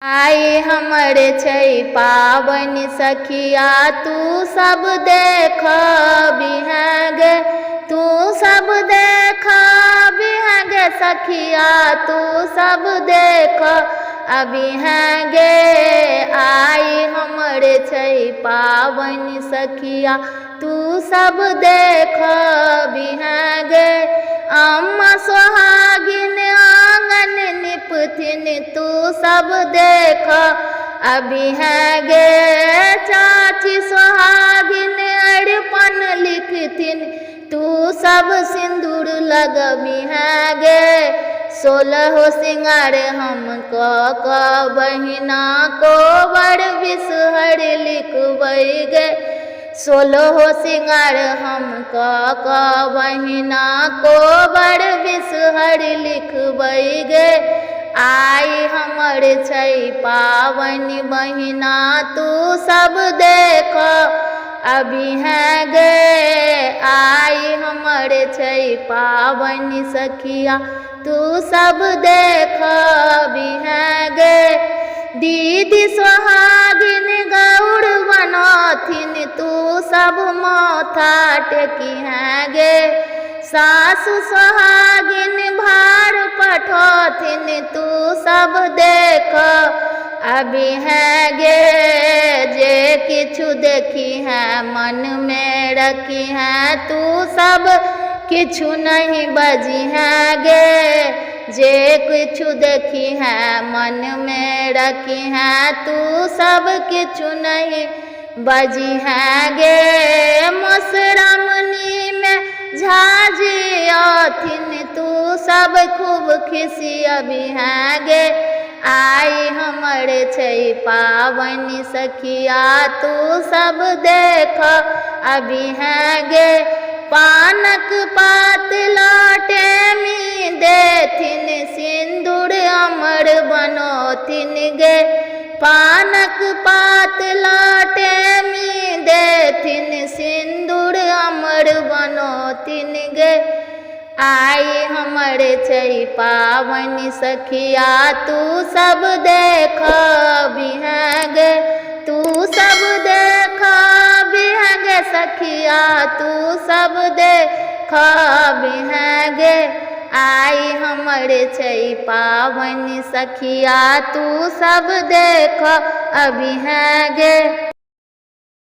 आई हमर छै पाबनि सखिया, तू सब देख बिहें गे, तू सब देख बिहें गे सखिया, तू सब देख अबिहें गे। आई हमर छै पाबनि सखिया, तू सब देख बिहें गे। अम्मा सोहागिन आंगन निपथिन, तू सब देख अबिहें गे। चाची सोहागिन अरिपन लिखथिन, तू सब सिंदूर लगबिहें गे। 16 सिंगार हम क बहिना को बड़ बिसहर लिखबै गे। 16 सिंगार हम क बहिना को बड़ बिसहर लिखबै गे। आई हमर छै पाबनि बहिना, तू सब देख अबिहें गे। आई हमर छै पाबनि सखिया, तू सब देख अबिहें गे। दीदी सोहागिन गौर बनथिन, तू सब माथा टेकिहें गे। सासु सोहागिन भार पठथिन, तू सब देख अबिहें गे। जे किछु देखिहें मन में रखिहें, तू सब किछु नहीं बजिहें गे। जे किछु देखिहें मन में रखिहें, तू सब किछु नहीं बजिहें गे। मौसरामनी में झाजियथिन, तू सब खूब खिसियबिहें गे। आई हमर छै पाबनि सखिया, तू सब देख अबिहें गे। पानक पात लौटेमी देथिन, सिंदूर अमर बनथिन गे। पानक पात लौटेमी देथिन, सिंदूर अमर बनथिन गे। आई हमर छै पाबनि सखिया, तू सब देख अबिहें गे। तू सब देख अबिहें गे सखिया, तू सब देख अबिहें गे। आई हमर छै पाबनि सखिया, तू सब देख अबिहें गे।